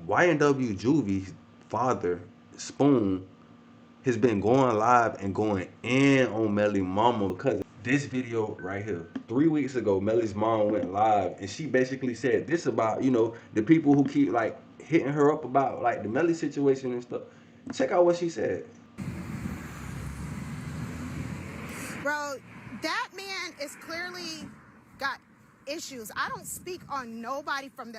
YNW Juvy's father, Spoon, has been going live and going in on Melly mama because this video right here. 3 weeks ago, Melly's mom went live and she basically said this about, the people who keep like hitting her up about like the Melly situation and stuff. Check out what she said. Bro, that man is clearly got issues. I don't speak on nobody from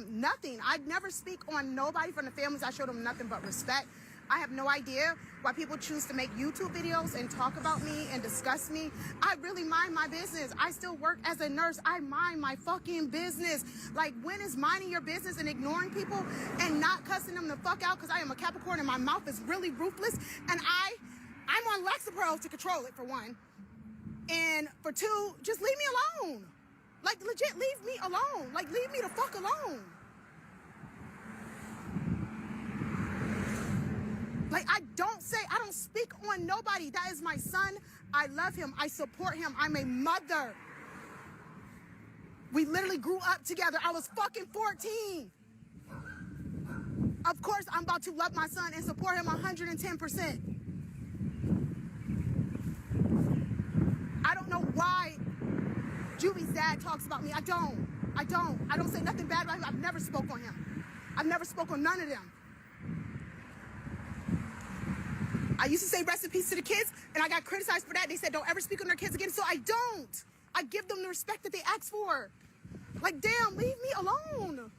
nothing. I never speak on nobody from the families. I show them nothing but respect. I have no idea why people choose to make YouTube videos and talk about me and discuss me. I really mind my business. I still work as a nurse. I mind my fucking business. Like, when is minding your business and ignoring people and not cussing them the fuck out because I am a Capricorn and my mouth is really ruthless, and I'm on Lexapro to control it, for one. And for two, just leave me alone. Like, legit, leave me alone. Like, leave me the fuck alone. Like, I don't speak on nobody. That is my son. I love him. I support him. I'm a mother. We literally grew up together. I was fucking 14. Of course, I'm about to love my son and support him 110%. I don't know why Juvy's dad talks about me. I don't say nothing bad about him. I've never spoke on him. I've never spoke on none of them. I used to say rest in peace to the kids, and I got criticized for that. They said don't ever speak on their kids again, so I don't. I give them the respect that they ask for. Like, damn, leave me alone.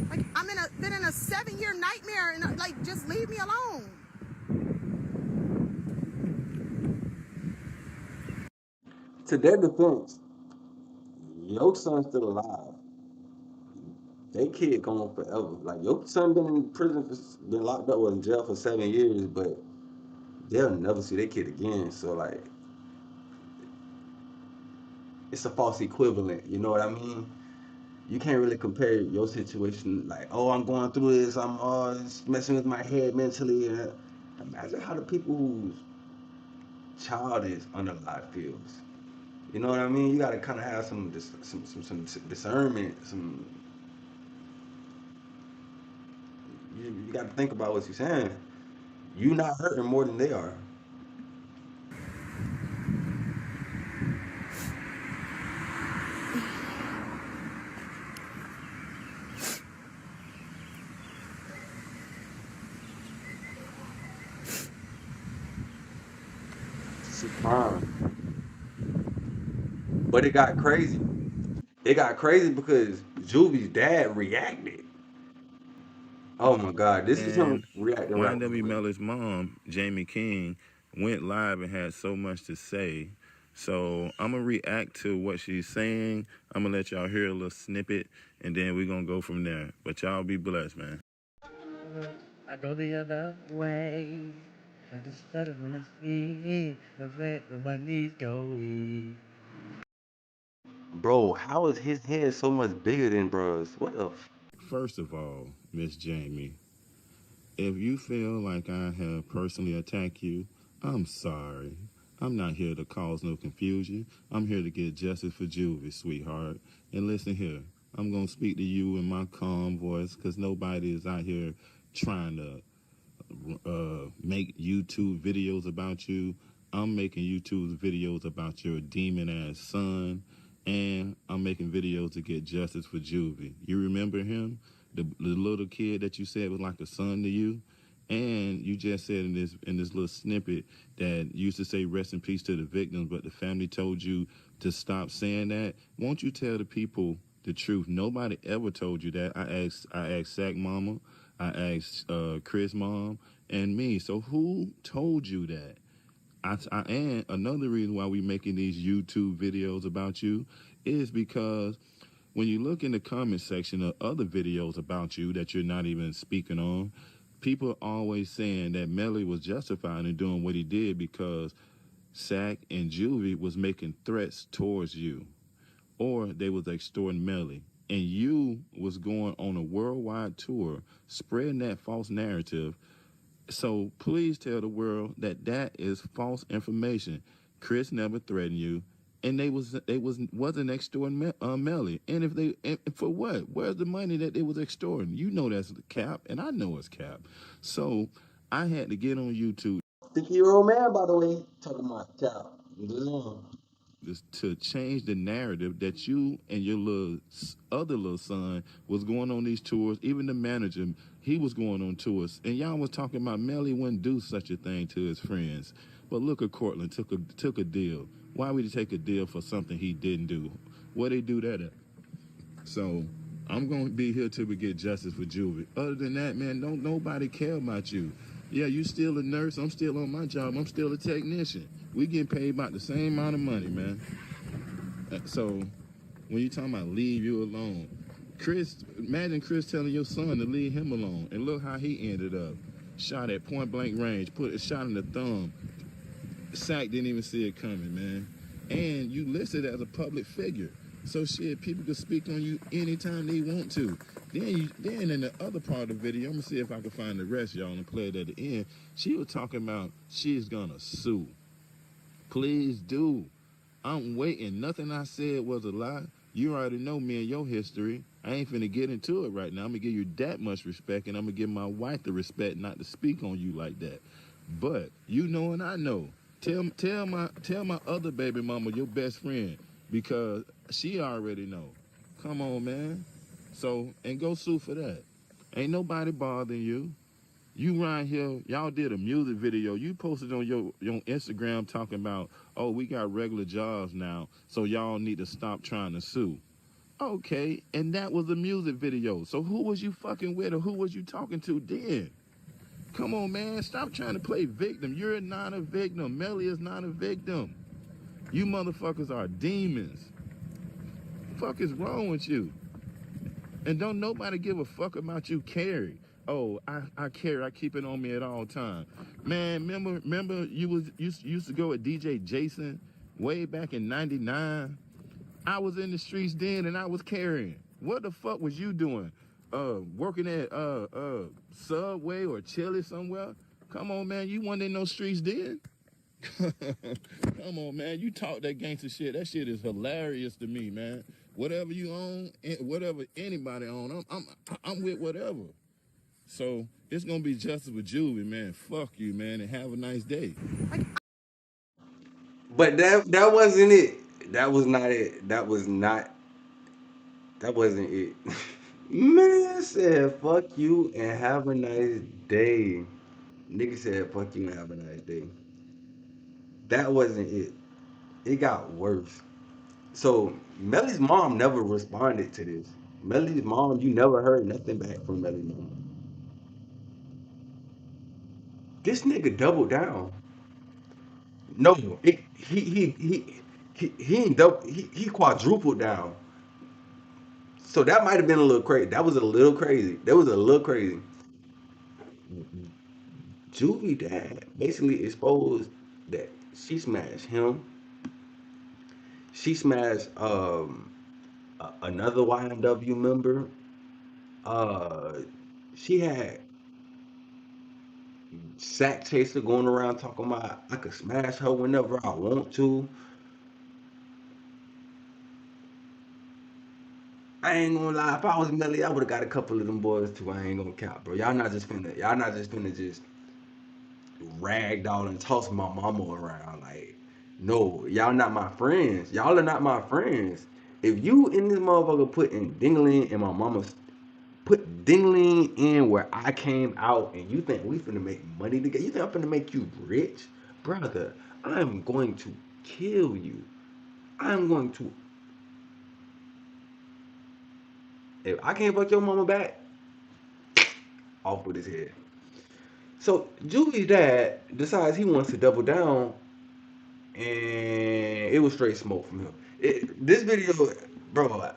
Like, been in a 7-year nightmare, and like, just leave me alone. To their defense, your son's still alive. They kid gone forever. Like, your son been in prison been locked up or in jail for 7 years, but they'll never see their kid again. So like, it's a false equivalent. You know what I mean? You can't really compare your situation like, oh, I'm going through this, I'm it's messing with my head mentally. Imagine how the people whose child is unalive feels. You know what I mean? You gotta kind of have some discernment. You got to think about what you're saying. You not hurting more than they are. It's a crime. But it got crazy. It got crazy because Juvy's dad reacted. Oh my God, this is him And reacting right YNW now. Melly's mom, Jamie King, went live and had so much to say. So I'm gonna react to what she's saying. I'm gonna let y'all hear a little snippet, and then we're gonna go from there. But y'all be blessed, man. I go the other way. I just started to see where my knees go. Bro, how is his head so much bigger than bros? What the? First of all, Miss Jamie, if you feel like I have personally attacked you, I'm sorry. I'm not here to cause no confusion. I'm here to get justice for Juvie, sweetheart. And listen here, I'm going to speak to you in my calm voice because nobody is out here trying to make YouTube videos about you. I'm making YouTube videos about your demon ass son, and I'm making videos to get justice for Juvie. You remember him, the little kid that you said was like a son to you, and you just said in this little snippet that used to say rest in peace to the victims, but the family told you to stop saying that. Won't you tell the people the truth? Nobody ever told you that. I asked Sack Mama, I asked Chris Mom, and me. So who told you that? And another reason why we making these YouTube videos about you is because when you look in the comment section of other videos about you that you're not even speaking on, people are always saying that Melly was justified in doing what he did because Sack and Juvie was making threats towards you, or they was extorting Melly. And you was going on a worldwide tour, spreading that false narrative So please tell the world that that is false information. Chris never threatened you, and wasn't extorting Melly. And if they and for what? Where's the money that they was extorting? You know that's cap, and I know it's cap. So I had to get on YouTube 50-year-old man, by the way, talking about cow. to change the narrative that you and your other little son was going on these tours. Even the manager, he was going on tours, and y'all was talking about Melly wouldn't do such a thing to his friends. But look at Cortland took a deal. Why would he take a deal for something he didn't do? What they do that at? So I'm gonna be here till we get justice for Juvie. Other than that, man, don't nobody care about you. Yeah, you still a nurse. I'm still on my job. I'm still a technician. We getting paid about the same amount of money, man. So when you talking about leave you alone, imagine Chris telling your son to leave him alone, and look how he ended up. Shot at point blank range, put a shot in the thumb. Sack didn't even see it coming, man. And you listed as a public figure. So shit, people can speak on you anytime they want to. Then in the other part of the video, I'm gonna see if I can find the rest, y'all, and play it at the end. She was talking about she's gonna sue. Please do. I'm waiting. Nothing I said was a lie. You already know me and your history. I ain't finna get into it right now. I'm gonna give you that much respect, and I'm gonna give my wife the respect not to speak on you like that. But you know and I know. Tell my other baby mama, your best friend, because she already know. Come on, man. So, and go sue for that. Ain't nobody bothering you. You right here, y'all did a music video. You posted on your Instagram talking about, oh, we got regular jobs now, so y'all need to stop trying to sue. Okay, and that was a music video. So who was you fucking with, or who was you talking to then? Come on, man, stop trying to play victim. You're not a victim. Melly is not a victim. You motherfuckers are demons. Fuck is wrong with you? And don't nobody give a fuck about you, Carrie. Oh, I carry. I keep it on me at all time. Man, remember you used to go with DJ Jason way back in '99. I was in the streets then, and I was carrying. What the fuck was you doing? Working at Subway or Chili somewhere? Come on, man, you wasn't in those streets then. Come on, man, you talk that gangster shit. That shit is hilarious to me, man. Whatever you own, whatever anybody own, I'm with whatever. So it's gonna be justice with Juvie, man. Fuck you, man, and have a nice day. But that wasn't it. That was not it. That was not. That wasn't it. Man said fuck you and have a nice day. Nigga said fuck you and have a nice day. That wasn't it. It got worse. So Melly's mom never responded to this. Melly's mom, you never heard nothing back from Melly's mom. This nigga doubled down. No, he ain't double, he quadrupled down. So that might have been a little crazy. That was a little crazy. That was a little crazy. Juvie dad basically exposed that she smashed him. She smashed another YNW member. Uh, she had Sack Chaser going around talking about I could smash her whenever I want to. I ain't gonna lie, if I was Melly, I would have got a couple of them boys too. I ain't gonna count, bro. Y'all not just finna just ragdoll and toss my mama around. Like, no, y'all not my friends. Y'all are not my friends. If you in this motherfucker putting dingling in my mama's put dingling in where I came out and you think we finna make money together, you think I'm finna make you rich? Brother, I'm going to kill you. I'm going to if I can't fuck your mama back, off with his head. So Julie's dad decides he wants to double down, and it was straight smoke from him. This video, bro,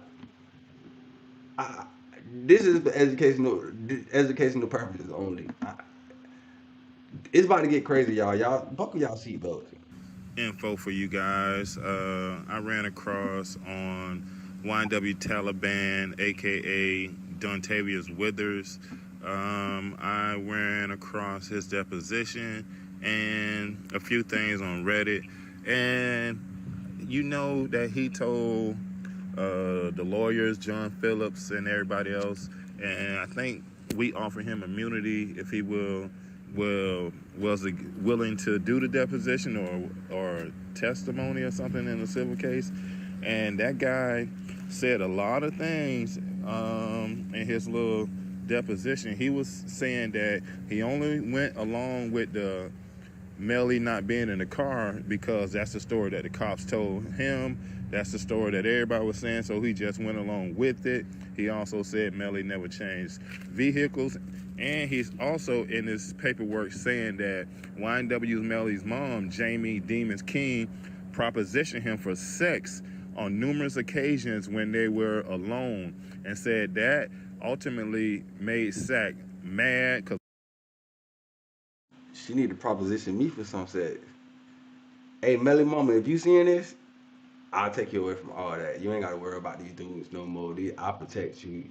I, this is for educational purposes only. It's about to get crazy, y'all. Y'all buckle y'all seatbelts. Info for you guys. I ran across on YNW Taliban, aka Dontavius Withers. I ran across his deposition and a few things on Reddit, and you know that he told the lawyers, John Phillips and everybody else, and I think we offer him immunity if he was willing to do the deposition or testimony or something in a civil case, and that guy said a lot of things in his little deposition. He was saying that he only went along with the Melly not being in the car because that's the story that the cops told him. That's the story that everybody was saying, so he just went along with it. He also said Melly never changed vehicles, and he's also in his paperwork saying that YNW's Melly's mom, Jamie Demons King, propositioned him for sex on numerous occasions when they were alone, and said that ultimately made Sack mad because She need to proposition me for some sex. Hey, Melly Mama, if you seeing this, I'll take you away from all that. You ain't gotta worry about these dudes no more. I'll protect you.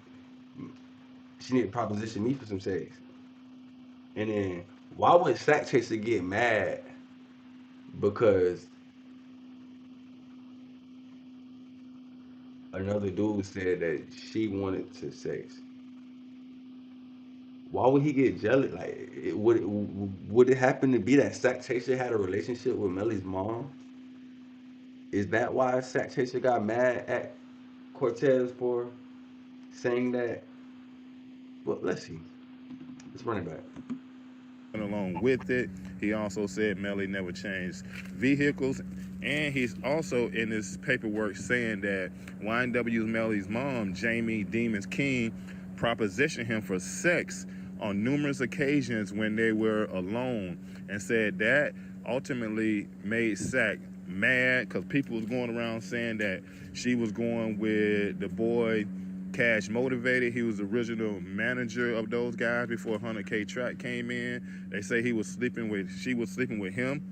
She need to proposition me for some sex. And then why would Sack Chaser get mad because another dude said that she wanted to sex? Why would he get jealous? Like, would it happen to be that Sack Chaser had a relationship with Melly's mom? Is that why Sack Chaser got mad at Cortez for saying that? Well, let's see. Let's run it back. along with it. He also said Melly never changed vehicles. And he's also in his paperwork saying that YNW's Melly's mom, Jamie Demons King, propositioned him for sex on numerous occasions when they were alone, and said that ultimately made Sack mad because people was going around saying that she was going with the boy Cash Motivated. He was the original manager of those guys before 100K Track came in. They say she was sleeping with him.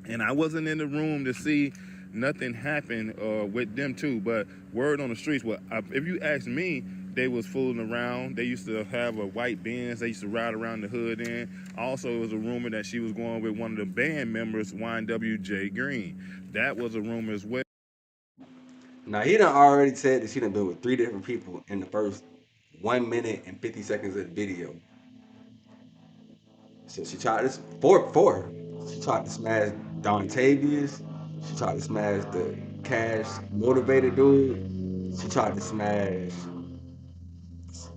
And I wasn't in the room to see nothing happen with them too. But word on the streets, well, if you ask me, they was fooling around. They used to have a white Benz. They used to ride around the hood in. Also, it was a rumor that she was going with one of the band members, YNW Jay Green. That was a rumor as well. Now he done already said that she done been with three different people in the first 1 minute and 50 seconds of the video. So she tried this four. She tried to smash Don Tavius. She tried to smash the Cash Motivated dude. She tried to smash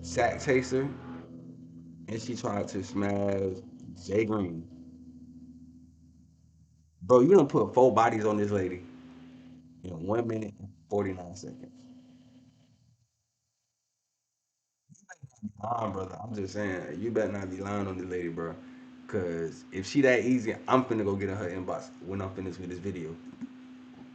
Sack Chaser, and she tried to smash Jay Green. Bro, you done put four bodies on this lady in 1 minute and 49 seconds. Brother, I'm just saying, you better not be lying on this lady, bro. Cause if she that easy, I'm finna go get in her inbox when I'm finished with this video.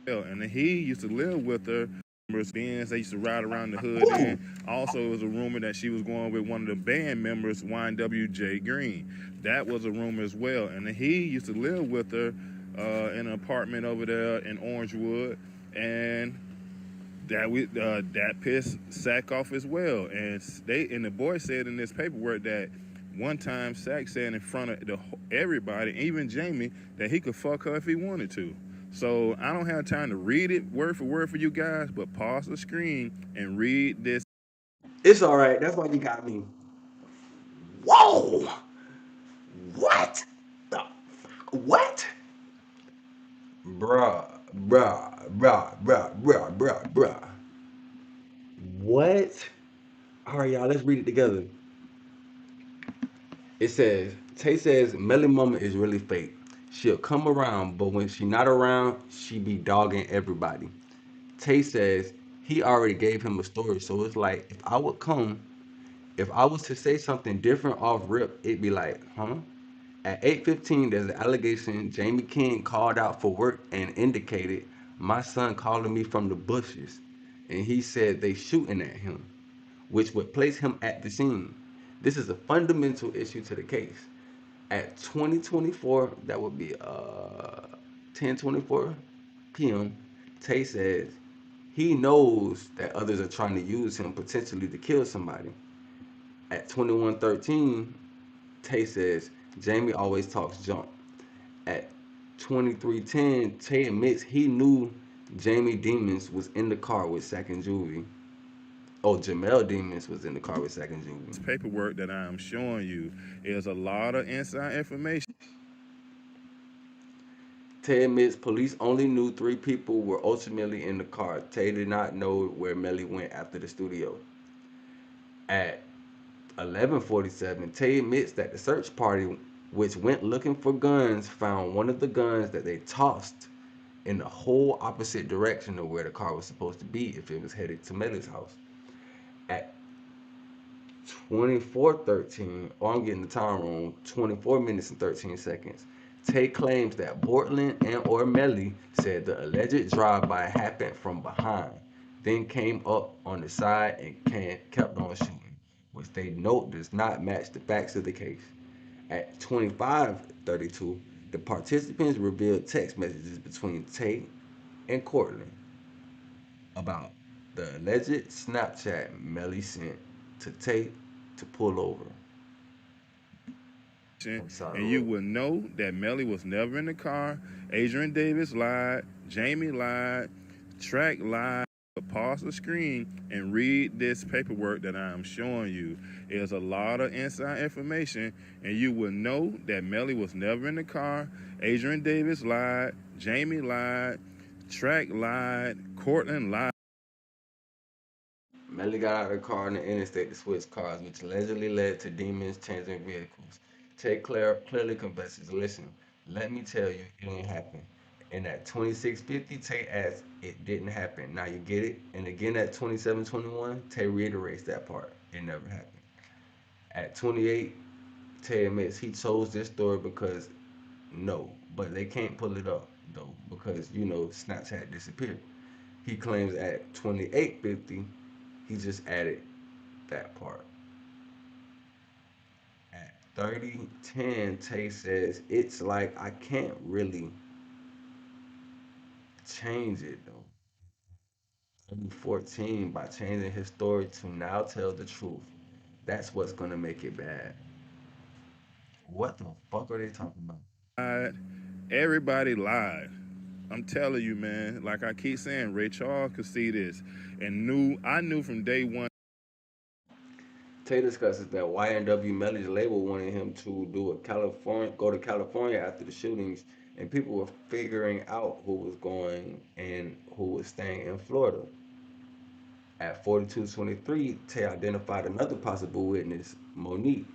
And he used to live with her. Benz, they used to ride around the hood in. Also, it was a rumor that she was going with one of the band members, YNW Jay Green. That was a rumor as well. And he used to live with her in an apartment over there in Orangewood. And that pissed Sack off as well. And the boy said in this paperwork that one time Sack said in front of everybody, even Jamie, that he could fuck her if he wanted to. So I don't have time to read it word for you guys, but pause the screen and read this. It's all right. That's why you got me. Whoa! What? The what? Bruh. What? All right, y'all. Let's read it together. It says, Tay says Melly Mama is really fake. She'll come around, but when she not around, she be dogging everybody. Tay says he already gave him a story, so it's like if I was to say something different off rip, it'd be like, huh? At 8:15, there's an allegation Jamie King called out for work and indicated my son calling me from the bushes, and he said they shooting at him, which would place him at the scene. This is a fundamental issue to the case. At 2024, that would be 10:24 p.m. Tay says he knows that others are trying to use him potentially to kill somebody. At 21:13, Tay says Jamie always talks junk. At 23:10, Tay admits he knew Jamie Demons was in the car with Sack and Juvie. Oh, Jamel Demons was in the car with Sack and Juvie. This paperwork that I'm showing you is a lot of inside information. Tay admits police only knew three people were ultimately in the car. Tay did not know where Melly went after the studio. At 11:47, Tay admits that the search party, which went looking for guns, found one of the guns that they tossed in the whole opposite direction of where the car was supposed to be if it was headed to Melly's house. At 24:13, oh, I'm getting the time wrong, 24 minutes and 13 seconds. Tay claims that Bortland and or Melly said the alleged drive-by happened from behind, then came up on the side and kept on shooting, which they note does not match the facts of the case. At 25:32, the participants revealed text messages between Tay and Cortland about the alleged Snapchat Melly sent to Tay to pull over. And you will know that Melly was never in the car. Adrian Davis lied. Jamie lied. Track lied. Pause the screen and read this paperwork that I'm showing you. There's a lot of inside information, and you will know that Melly was never in the car. Adrian Davis lied. Jamie lied. Track lied. Cortland lied. Melly got out of the car on the interstate to switch cars, which allegedly led to demons changing vehicles. Tay clearly confesses, listen, let me tell you, it didn't happen. And at 26:50, Tay adds, it didn't happen. Now you get it? And again at 27:21, Tay reiterates that part. It never happened. At 28, Tay admits he chose this story because no, but they can't pull it up though because Snapchat disappeared. He claims at 28:50 he just added that part. At 30:10, Tay says it's like I can't really change it though. 30:14, by changing his story to now tell the truth. That's what's gonna make it bad. What the fuck are they talking about? Lied. Everybody lied. I'm telling you, man. Like I keep saying, Ray Charles could see this and I knew from day one. Tay discusses that YNW Melly's label wanted him to go to California after the shootings, and people were figuring out who was going and who was staying in Florida. At 42:23, Tay identified another possible witness, Monique.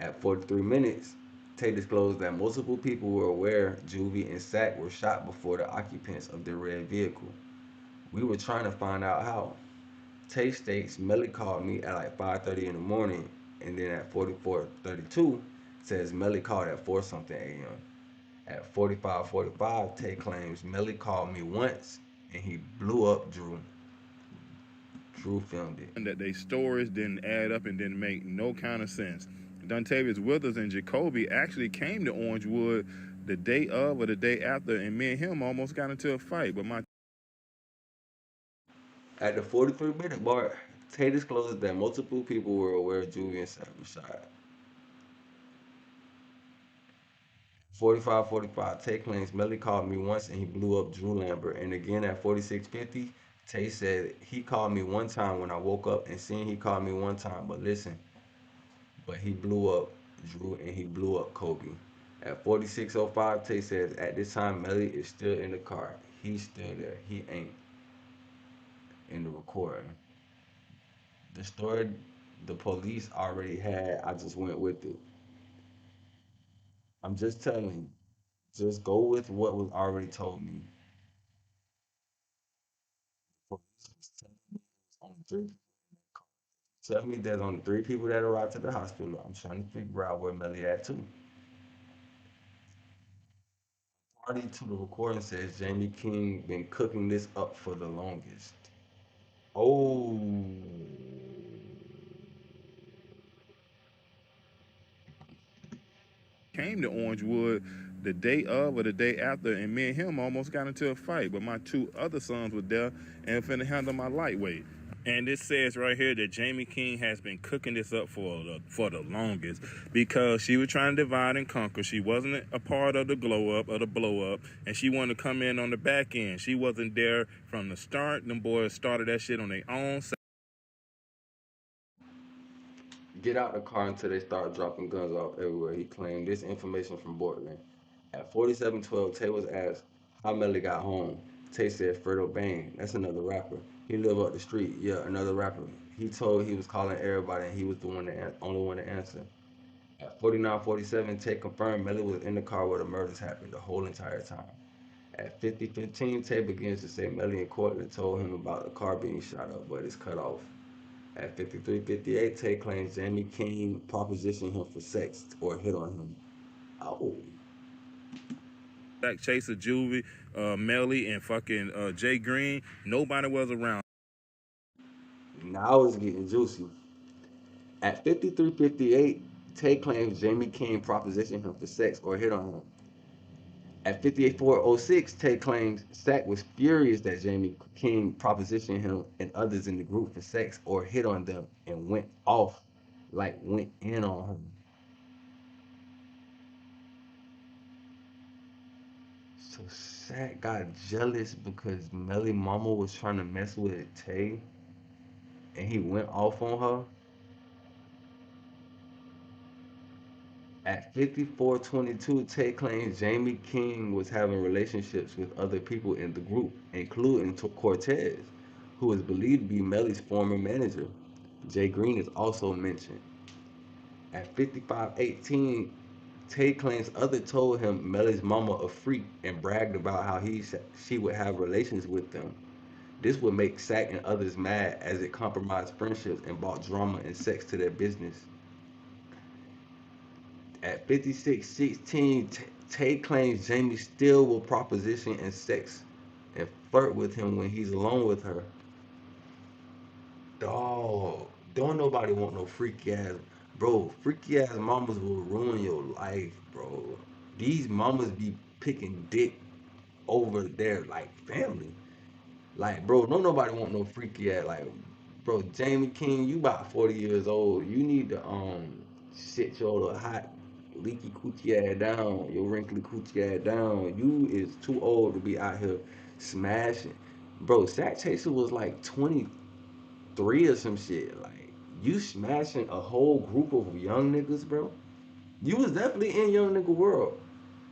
At 43 minutes, Tay disclosed that multiple people were aware Juvie and Sack were shot before the occupants of the red vehicle. We were trying to find out how. Tay states Melly called me at like 5:30 in the morning, and then at 44:32 says Melly called at 4 something a.m. At 45:45, Tay claims Melly called me once and he blew up Drew. Drew filmed it. That they stories didn't add up and didn't make no kind of sense. Dontavius Withers and Jacoby actually came to Orangewood the day of or the day after, and me and him almost got into a fight. But my At the 43-minute mark, Tay disclosed that multiple people were aware Julian Sack was shot. 45:45, Tay claims Melly called me once and he blew up Drew Lambert. And again at 46:50, Tay said he called me one time when I woke up and seen he called me one time. But listen, but he blew up Drew and he blew up Kobe. At 46:05, Tay says at this time Melly is still in the car. He's still there. He ain't in the recording. The story the police already had, I just went with it. I'm just telling you, just go with what was already told me. Police was telling me it was only three. Tell me there's only three people that arrived at the hospital. I'm trying to figure out where Melly at too. Party to the recording says Jamie King been cooking this up for the longest. Oh, came to Orangewood the day of or the day after, and me and him almost got into a fight. But my two other sons were there and finna handle my lightweight. And it says right here that Jamie King has been cooking this up for the longest because she was trying to divide and conquer. She wasn't a part of the glow up or the blow up, and she wanted to come in on the back end. She wasn't there from the start. Them boys started that shit on their own. Get out the car until they start dropping guns off everywhere. He claimed this information from Portland. At 4712, Tay was asked how Melly got home. Tay said Fredo Bang. That's another rapper. He live up the street. Yeah, another rapper. He told he was calling everybody and he was the one that only one to answer. At 4947, Tay confirmed Melly was in the car where the murders happened the whole entire time. At 5015, Tay begins to say Melly and Cortland told him about the car being shot up, but it's cut off. At 5358, Tay claims Jamie King propositioned him for sex or hit on him. Oh, Chaser, Juvie, Melly, and fucking Jay Green. Nobody was around. now it's getting juicy. At 5358, Tay claims Jamie King propositioned him for sex or hit on him. At 58406, Tay claims Sack was furious that Jamie King propositioned him and others in the group for sex or hit on them and went off, like went in on him. So Sack got jealous because Melly Mama was trying to mess with Tay and he went off on her. At 5422, Tay claims Jamie King was having relationships with other people in the group, including Cortez, who is believed to be Melly's former manager. Jay Green is also mentioned. At 5518, Tay claims others told him Melly's mama a freak and bragged about how she would have relations with them. This would make Sack and others mad as it compromised friendships and brought drama and sex to their business. At 56:16, Tay claims Jamie still will proposition and sex and flirt with him when he's alone with her. Dog, don't nobody want no freaky ass, bro. Freaky ass mamas will ruin your life, bro. These mamas be picking dick over their like family. Like, bro, don't nobody want no freaky ass. Like, bro, Jamie King, you about 40 years old. You need to sit your little hot leaky coochie ass down, your wrinkly coochie ass down. You is too old to be out here smashing. Bro, Sack Chaser was like 23 or some shit. Like, you smashing a whole group of young niggas, bro. You was definitely in young nigga world.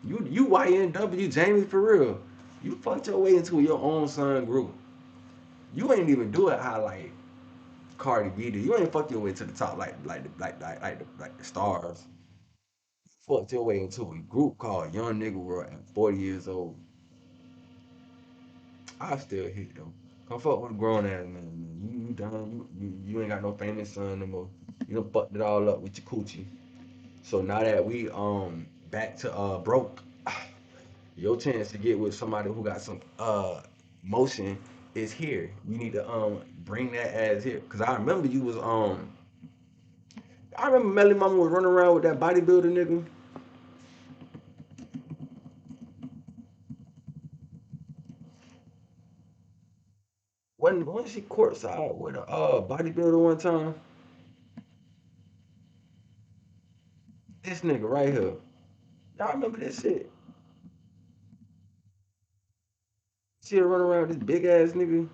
You YNW Jamie for real. You fucked your way into your own son group. You ain't even do it how like Cardi B did. You ain't fuck your way to the top like the stars. Fucked your way into a group called Young Nigga World at 40 years old. I still hit them. Come fuck with a grown ass man. You done. You ain't got no famous son no more. You done fucked it all up with your coochie. So now that we back to broke, your chance to get with somebody who got some motion is here. You need to bring that ass here. Cause I remember Melly Mama was running around with that bodybuilder nigga. When she courtside with a bodybuilder one time, this nigga right here. Y'all remember this shit? She run around with this big ass nigga.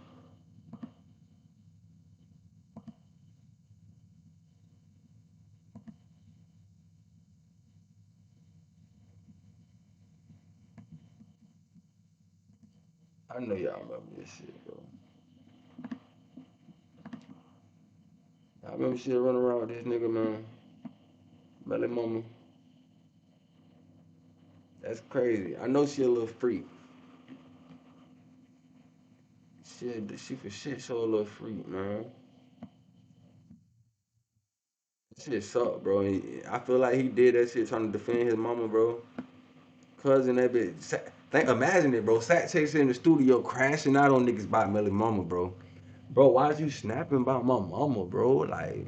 I know y'all remember this shit, bro. I remember she running around with this nigga, man. Melly Mama. That's crazy. I know she a little freak. She for shit show a little freak, man. Shit suck, bro. I feel like he did that shit trying to defend his mama, bro. Cousin that bitch. Imagine it, bro. Sat Chaser in the studio crashing out on niggas about Melly Mama, bro. Bro, why is you snapping about my mama, bro? Like,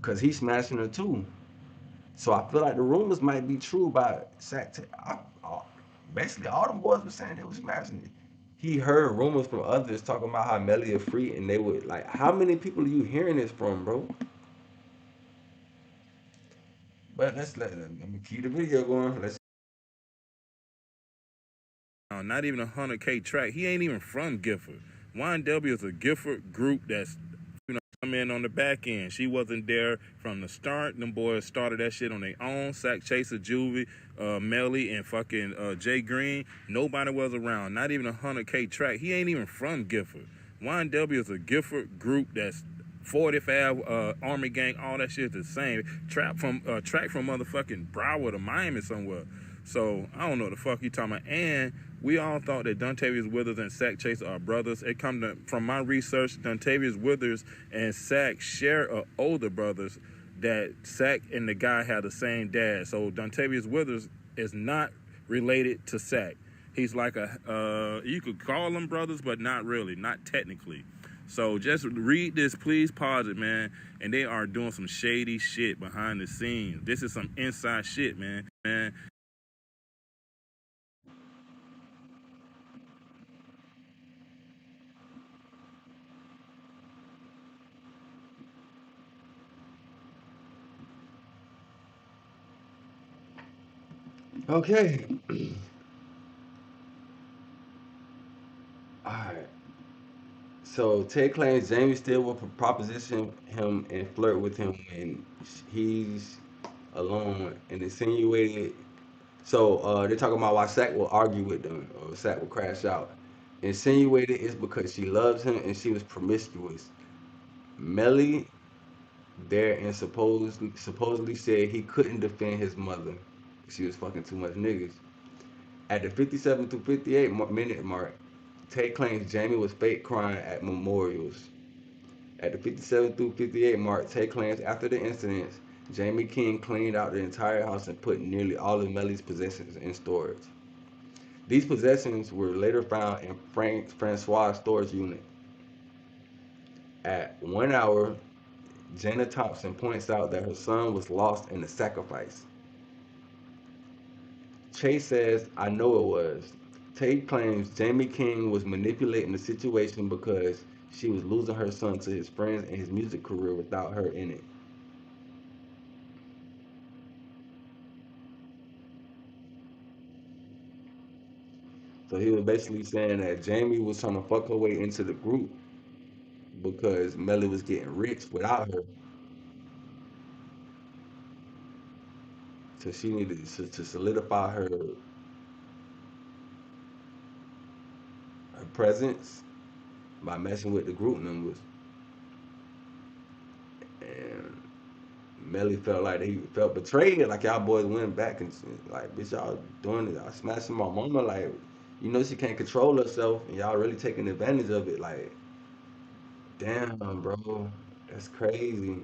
cause he smashing her too. So I feel like the rumors might be true about Sat. Basically, all them boys were saying they was smashing it. he heard rumors from others talking about how Melly a free, and they would like, how many people are you hearing this from, bro? But let me keep the video going. Let's. Not even a 100K track. He ain't even from Gifford. YNW is a Gifford group that's come in on the back end. She wasn't there from the start. Them boys started that shit on their own. Sack Chaser, Juvie, Melly, and fucking Jay Green. Nobody was around. Not even a 100K track. He ain't even from Gifford. YNW is a Gifford group that's 45 Army Gang, all that shit is the same. Track from motherfucking Broward to Miami somewhere. So I don't know what the fuck you talking about. And we all thought that Dontavius Withers and Sack Chaser are brothers. It come to, from my research, Dontavius Withers and Sack share older brothers. That Sack and the guy had the same dad. So Dontavius Withers is not related to Sack. He's like you could call them brothers, but not really, not technically. So just read this, please pause it, man. And they are doing some shady shit behind the scenes. This is some inside shit, man. Okay. All right. So Ted claims Jamie still will proposition him and flirt with him when he's alone and insinuated. So they're talking about why Sack will argue with them or Sack will crash out. Insinuated it's because she loves him and she was promiscuous. Melly there and supposedly said he couldn't defend his mother. She was fucking too much niggas. At the 57 to 58 minute mark, Tate claims Jamie was fake crying at memorials. At the 57 through 58 mark, Tate claims after the incidents, Jamie King cleaned out the entire house and put nearly all of Melly's possessions in storage. These possessions were later found in Francois' storage unit. At 1 hour, Jana Thompson points out that her son was lost in the sacrifice. Chase says, I know it was. Tate claims Jamie King was manipulating the situation because she was losing her son to his friends and his music career without her in it. So he was basically saying that Jamie was trying to fuck her way into the group because Melly was getting rich without her. So she needed to solidify her presence by messing with the group members. And Melly felt like he felt betrayed, like y'all boys went back and like, bitch, y'all doing it, y'all smashing my mama, like, you know she can't control herself, and y'all really taking advantage of it, like, damn, bro, that's crazy.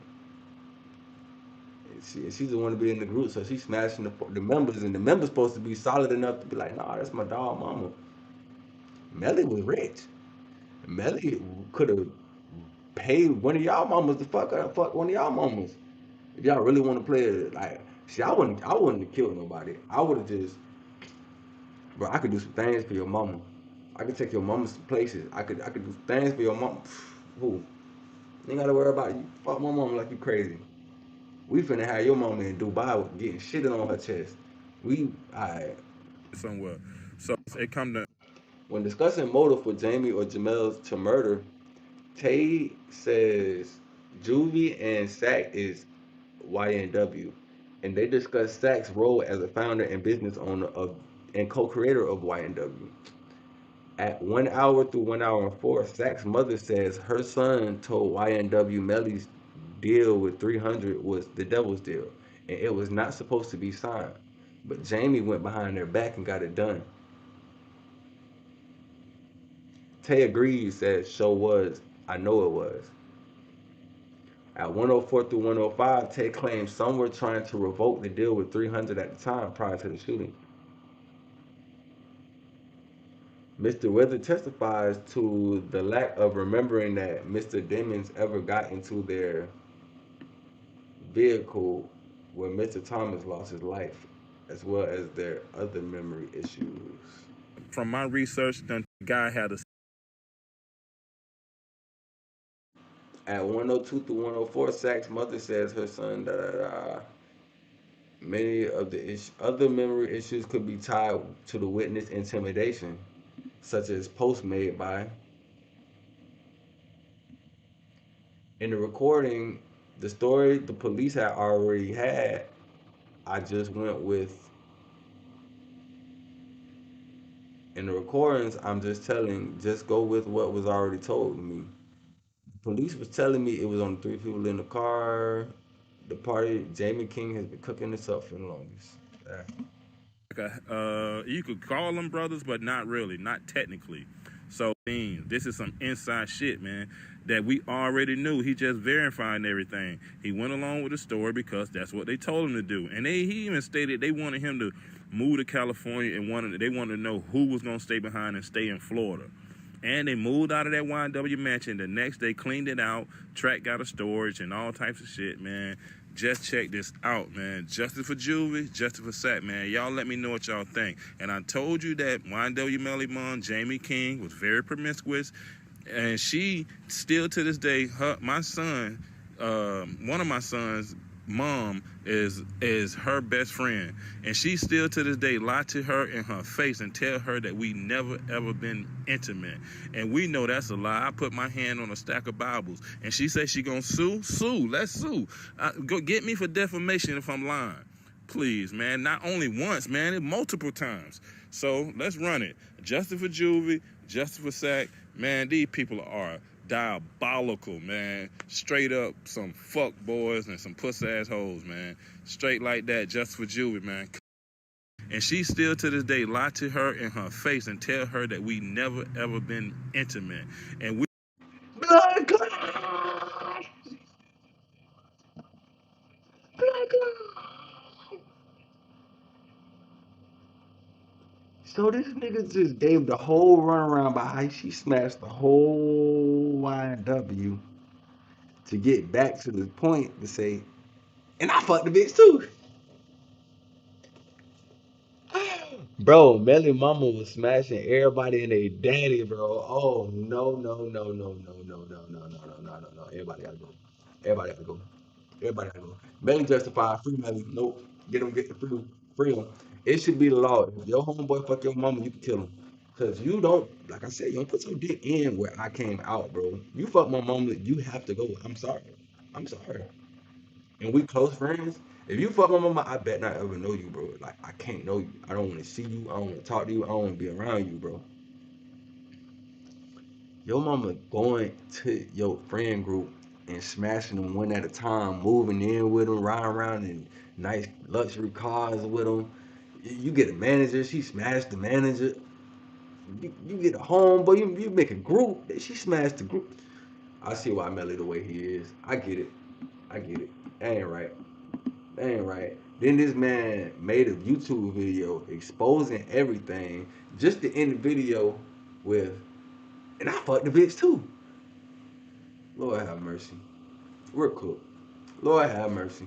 And she's the one to be in the group, so she's smashing the members, and the members supposed to be solid enough to be like, nah, that's my dog, mama. Melly was rich. Melly could have paid one of y'all mamas to fuck one of y'all mamas. If y'all really want to play it, like, see, I wouldn't have killed nobody. I would have just, bro, I could do some things for your mama. I could take your mama some places. I could do things for your mama. Who? You ain't gotta worry about you. Fuck my mama like you crazy. We finna have your mama in Dubai getting shitted on her chest. Alright. Somewhere. So it come to When discussing motive for Jamie or Jamel's to murder, Tay says Juvie and Sack is YNW, and they discuss Sack's role as a founder and business owner of and co-creator of YNW. At 1 hour through 1 hour and four, Sack's mother says her son told YNW Melly's deal with 300 was the devil's deal, and it was not supposed to be signed. But Jamie went behind their back and got it done. Tay agrees, says show was, I know it was. At 104 through 105, Tay claims some were trying to revoke the deal with 300 at the time prior to the shooting. Mr. Weather testifies to the lack of remembering that Mr. Demons ever got into their vehicle where Mr. Thomas lost his life, as well as their other memory issues. from my research, guy had a At 102 through 104, Sack's mother says her son, da da da. Many of the other memory issues could be tied to the witness intimidation, such as posts made by. In the recording, the story the police had already had, I just went with. In the recordings, I'm just telling, just go with what was already told to me. Police was telling me it was only 3 people in the car. The party, Jamie King has been cooking this up for the longest. you could call them brothers, but not really, not technically. So this is some inside shit, man, that we already knew. He just verifying everything. He went along with the story because that's what they told him to do, and he even stated they wanted him to move to California and they wanted to know who was gonna stay behind and stay in Florida. And they moved out of that YNW mansion. The next day, cleaned it out. Track got a storage and all types of shit, man. Just check this out, man. Justice for Juvie, justice for Sack, man. Y'all let me know what y'all think. And I told you that YNW Melly mom, Jamie King, was very promiscuous. And she still to this day, my son, one of my sons' mom is her best friend, and she still to this day lie to her in her face and tell her that we never ever been intimate, and we know that's a lie. I put my hand on a stack of Bibles, and she says she gonna sue. Let's sue. Go get me for defamation if I'm lying, please, man. Not only once, man, it's multiple times. So let's run it. Justice for Juvie, justice for Sack, man. These people are diabolical, man. Straight up some fuck boys and some puss ass hoes, man. Straight like that, just for Juvie, man. And she still to this day lie to her in her face and tell her that we never ever been intimate. And we Blood clot! Blood clot! So this nigga just gave the whole runaround by how she smashed the whole YNW to get back to the point to say, and I fucked the bitch too. Bro, Melly Mama was smashing everybody and their daddy, bro. Oh no, no, no, no, no, no, no, no, no, no, no, no, no. Everybody gotta go. Everybody gotta go. Everybody gotta go. Melly justified, free Melly. Nope. Get the free him. It should be the law. If your homeboy fuck your mama, you can kill him. Cause you don't, like I said, you don't put your dick in where I came out, bro. You fuck my mama, you have to go. I'm sorry. I'm sorry. And we close friends. If you fuck my mama, I bet not ever know you, bro. Like I can't know you. I don't want to see you. I don't want to talk to you. I don't want to be around you, bro. Your mama going to your friend group and smashing them one at a time, moving in with them, riding around in nice luxury cars with them. You get a manager, she smashed the manager. You get a home, but you make a group. She smashed the group. I see why Melly the way he is. I get it. I get it. That ain't right. That ain't right. Then this man made a YouTube video exposing everything just to end the video with, and I fucked the bitch too. Lord have mercy. We're cooked. Lord have mercy.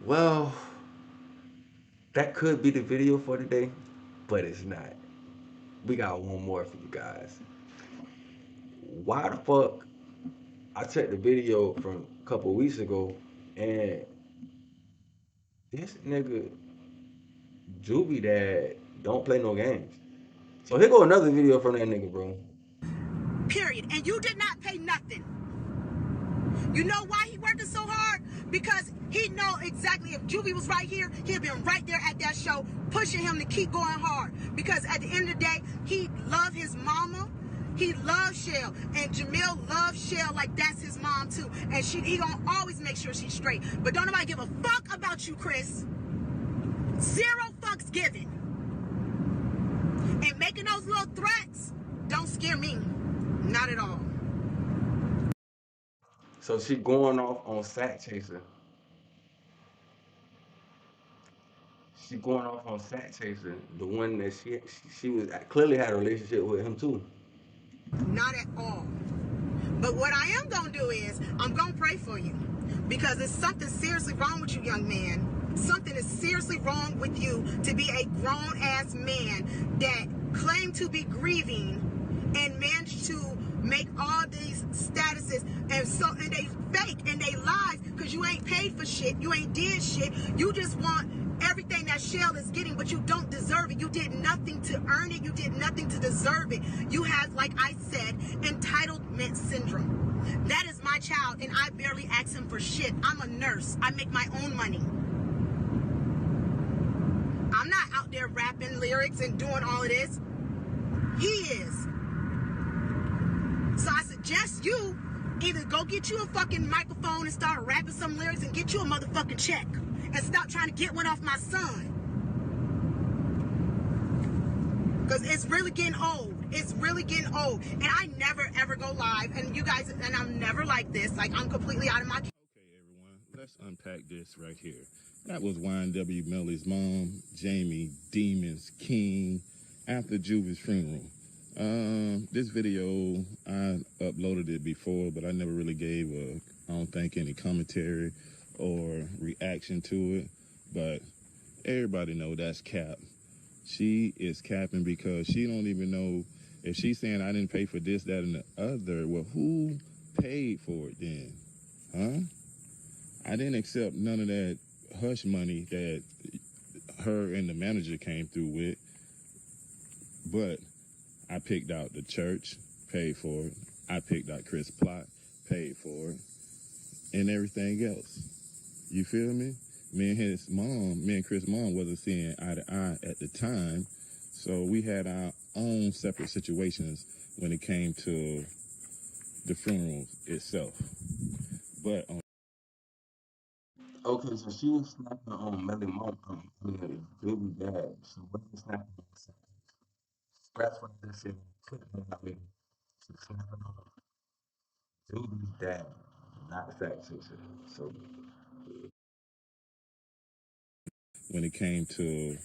Well, that could be the video for today, but it's not. We got one more for you guys. Why the fuck? I checked the video from a couple weeks ago, and this nigga Juvie dad don't play no games. So here go another video from that nigga, bro. Period. And you did not pay nothing. You know why he working so hard? Because he know exactly if Juvie was right here, he'd been right there at that show pushing him to keep going hard. Because at the end of the day, he loved his mama. He loves Shell. And Jamil loves Shell like that's his mom too. And he gonna always make sure she's straight. But don't nobody give a fuck about you, Chris. Zero fucks given. And making those little threats don't scare me. Not at all. So she going off on Sack Chaser. She going off on Sack Chaser, the one that she was clearly had a relationship with him too. Not at all. But what I am going to do is, I'm going to pray for you. Because there's something seriously wrong with you, young man. Something is seriously wrong with you to be a grown-ass man that claim to be grieving and manage to make all these statuses, and they fake and they lies because you ain't paid for shit, you ain't did shit, you just want everything that Shell is getting, but you don't deserve it. You did nothing to earn it, you did nothing to deserve it. You have, like I said, entitlement syndrome. That is my child, and I barely ask him for shit. I'm a nurse, I make my own money. I'm not out there rapping lyrics and doing all of this. He is. So I suggest you either go get you a fucking microphone and start rapping some lyrics and get you a motherfucking check. And stop trying to get one off my son. Because it's really getting old. It's really getting old. And I never ever go live. And you guys, and I'm never like this. Like, I'm completely out of my... Okay, everyone, let's unpack this right here. That was YNW Melly's mom, Jamie Demons King, after Juvie's funeral. This video, I uploaded it before, but I never really gave I don't think, any commentary or reaction to it. But everybody know that's cap. She is capping because she don't even know if she's saying I didn't pay for this, that, and the other. Well, who paid for it then? Huh? I didn't accept none of that hush money that her and the manager came through with, but I picked out the church, paid for it. I picked out Chris Plot, paid for it, and everything else. You feel me? Me and Chris' mom wasn't seeing eye to eye at the time, so we had our own separate situations when it came to the funeral itself. But Okay, so she was snapping on Melly mom, baby dad. So what is snapping on? Scratch what I just said, put it in that way. She was snapping on baby's dad, not fact sister. So when it came to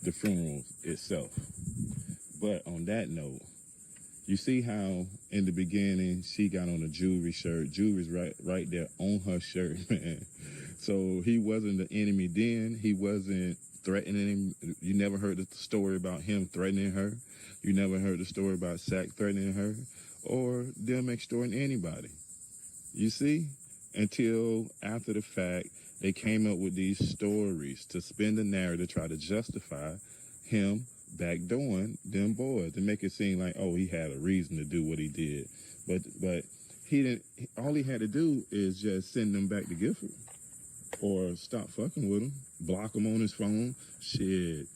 the funeral itself. But on that note, you see how in the beginning she got on a jewelry shirt. Jewelry's right there on her shirt, man. So he wasn't the enemy then. He wasn't threatening him. You never heard the story about him threatening her. You never heard the story about Sack threatening her or them extorting anybody. You see? Until after the fact, they came up with these stories to spin the narrative, try to justify him backdooring them boys to make it seem like, oh, he had a reason to do what he did. But he didn't. All he had to do is just send them back to Gifford or stop fucking with him, block him on his phone, shit,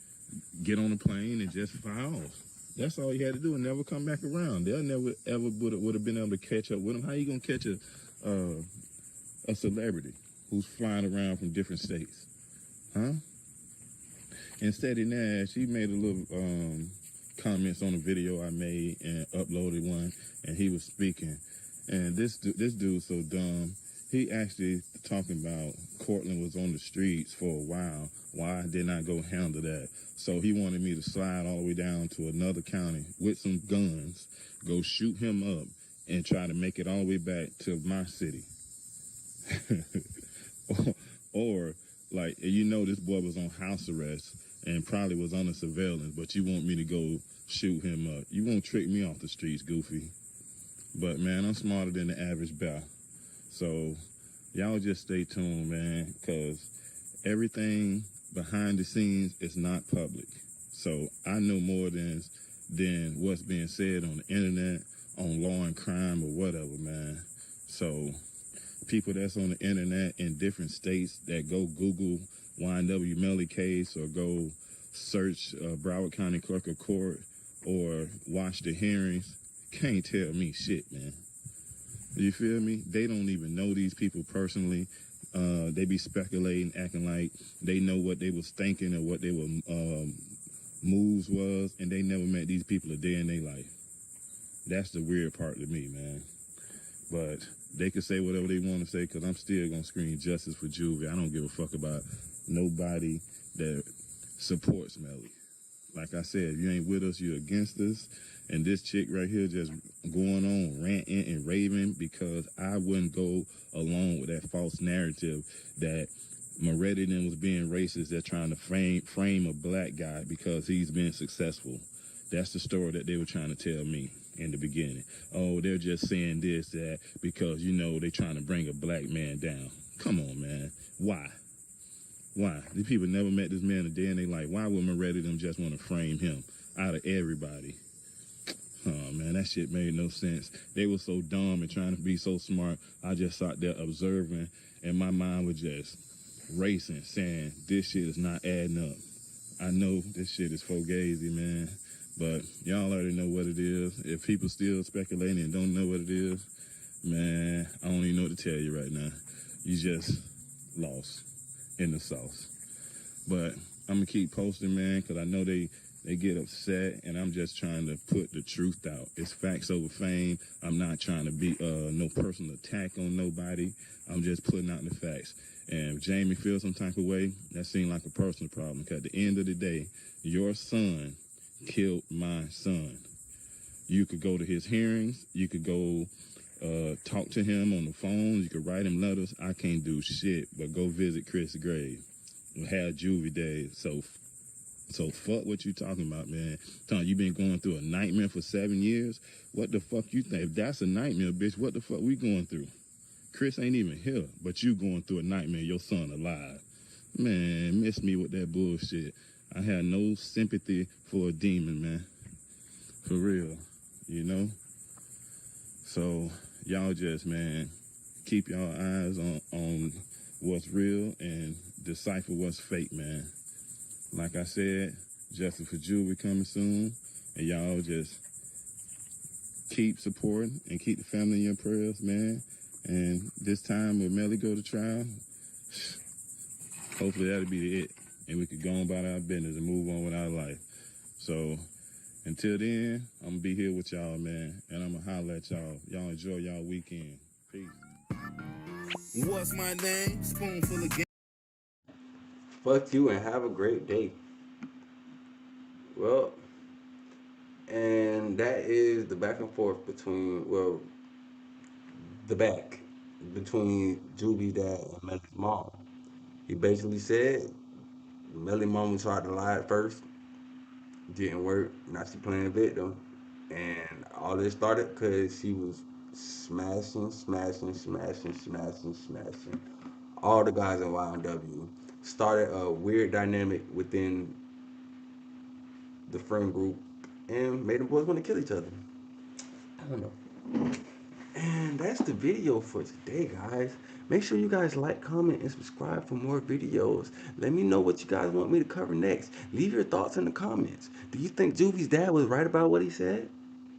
get on a plane and just fly off. That's all he had to do and never come back around. They'll never ever would have been able to catch up with him. How you gonna catch a celebrity who's flying around from different states? Huh? Instead of that, she made a little comments on a video I made and uploaded one, and he was speaking. And this dude's so dumb. He actually talking about Cortland was on the streets for a while. Why didn't I go handle that? So he wanted me to slide all the way down to another county with some guns, go shoot him up, and try to make it all the way back to my city. or like, you know, this boy was on house arrest and probably was under surveillance, but you want me to go shoot him up. You won't trick me off the streets, Goofy. But, man, I'm smarter than the average bear. So, y'all just stay tuned, man, because everything behind the scenes is not public. So, I know more than what's being said on the internet, on law and crime or whatever, man. So, people that's on the internet in different states that go Google YNW Melly case or go search Broward County Clerk of Court or watch the hearings can't tell me shit, man. You feel me? They don't even know these people personally. They be speculating, acting like they know what they was thinking or what they were moves was, and they never met these people a day in their life. That's the weird part to me, man. But they can say whatever they want to say because I'm still going to scream justice for Juvie. I don't give a fuck about nobody that supports Melly. Like I said, if you ain't with us, you're against us. And this chick right here just going on, ranting and raving because I wouldn't go along with that false narrative that Moretti then was being racist. They're trying to frame a black guy because he's been successful. That's the story that they were trying to tell me in the beginning. Oh, they're just saying this, that, because, you know, they're trying to bring a black man down. Come on, man. Why? Why? These people never met this man a day in their life. Why would Moretti them just want to frame him out of everybody? Oh, man, that shit made no sense. They were so dumb and trying to be so smart. I just sat there observing, and my mind was just racing, saying, this shit is not adding up. I know this shit is fugazi, man, but y'all already know what it is. If people still speculating and don't know what it is, man, I don't even know what to tell you right now. You just lost in the sauce. But I'm gonna keep posting, man, because I know they get upset, and I'm just trying to put the truth out. It's facts over fame. I'm not trying to be no personal attack on nobody. I'm just putting out the facts. And if Jamie feels some type of way, that seems like a personal problem. Because at the end of the day, your son killed my son. You could go to his hearings. You could go talk to him on the phone. You could write him letters. I can't do shit but go visit Chris' grave. We had juvie days. So fuck what you talking about, man. Tom, you been going through a nightmare for 7 years. What the fuck you think? If that's a nightmare, bitch, what the fuck we going through? Chris ain't even here, but you going through a nightmare, your son alive. Man, miss me with that bullshit. I had no sympathy for a demon, man. For real, you know? So, y'all just, man, keep y'all eyes on what's real and decipher what's fake, man. Like I said, Justice for Jewelry coming soon, and y'all just keep supporting and keep the family in your prayers, man. And this time when Melly go to trial, hopefully that'll be it, and we could go on about our business and move on with our life. So until then, I'm gonna be here with y'all, man, and I'm gonna holler at y'all. Y'all enjoy y'all weekend. Peace. What's my name? Spoonful of game. Fuck you and have a great day. Well, and that is the back and forth between, well, the back between Juby's dad and Melly's mom. He basically said Melly mama tried to lie at first, didn't work. Now she playing victim, and all this started because she was smashing all the guys in YNW. Started a weird dynamic within the friend group, and made them boys want to kill each other. I don't know. And that's the video for today, guys. Make sure you guys like, comment, and subscribe for more videos. Let me know what you guys want me to cover next. Leave your thoughts in the comments. Do you think Juby's dad was right about what he said?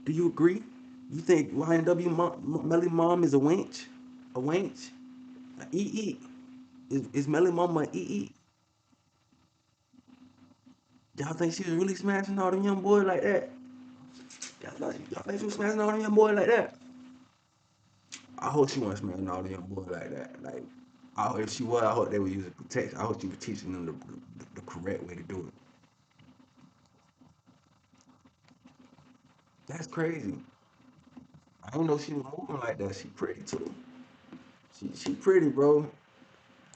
Do you agree? You think YNW Melly mom is a wench? A wench? A ee? Is Melly mama a ee? Y'all think she was really smashing all them young boys like that? Y'all think she was smashing all them young boys like that? I hope she wasn't smashing all them young boys like that. Like, if she was, I hope they were using protection. I hope she was teaching them the correct way to do it. That's crazy. I didn't know she was moving like that. She pretty too. She pretty, bro.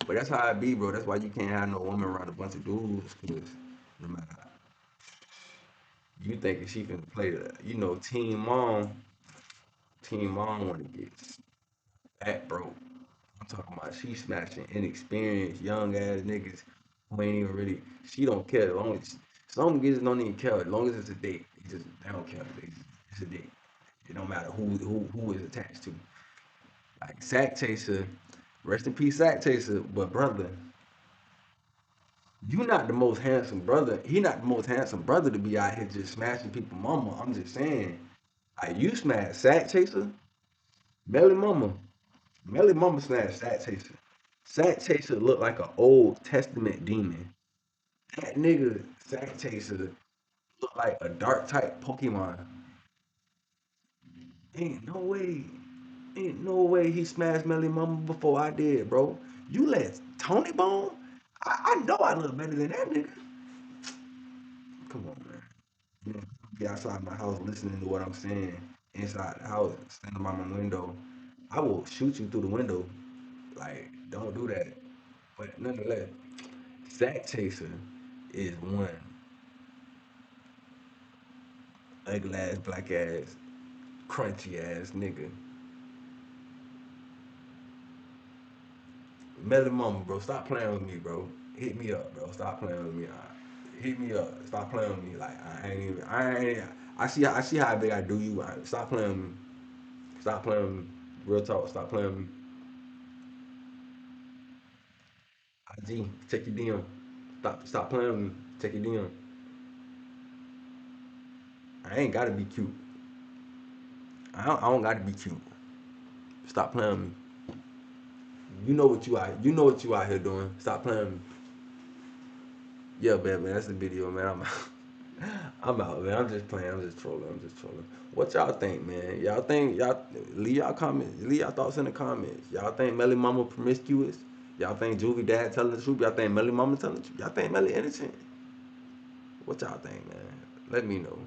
But that's how it be, bro. That's why you can't have no woman around a bunch of dudes. Cause no matter you thinking she finna play the, Teen Mom wanna get that, bro. I'm talking about she smashing inexperienced young ass niggas who ain't even really. She don't care. Some niggas don't even care. As long as it's a date, they don't care. It's a date. It don't matter who is attached to. Like Sack Chaser, rest in peace, Sack Chaser. But brother, you not the most handsome brother. He not the most handsome brother to be out here just smashing people mama. I'm just saying. Like you smash Sack Chaser, Melly Mama. Melly Mama smashed Sack Chaser. Sack Chaser looked like an Old Testament demon. That nigga Sack Chaser looked like a dark type Pokemon. Ain't no way. Ain't no way he smashed Melly Mama before I did, bro. You let Tony Bone? I know I look better than that nigga. Come on, man. You know, be outside my house listening to what I'm saying. Inside the house, standing by my window. I will shoot you through the window. Like, don't do that. But nonetheless, Sack Chaser is one Ugly ass, black ass, crunchy ass nigga. Melly mama, bro, stop playing with me, bro. Hit me up, bro. Stop playing with me. Hit me up. Stop playing with me. Like I ain't even. I ain't. I see how big I do you. Stop playing with me. Stop playing with me. Real talk. Stop playing with me. IG, check your DM. Stop playing with me. Check your DM. I ain't gotta be cute. I don't gotta be cute. Stop playing with me. You know what you out. You know what you out here doing. Stop playing with me. Yeah, man. That's the video, man. I'm out. I'm out, man. I'm just playing. I'm just trolling. I'm just trolling. What y'all think, man? Y'all think y'all leave y'all comments, leave y'all thoughts in the comments. Y'all think Melly Mama promiscuous? Y'all think Juvie dad telling the truth? Y'all think Melly Mama telling the truth? Y'all think Melly innocent? What y'all think, man? Let me know.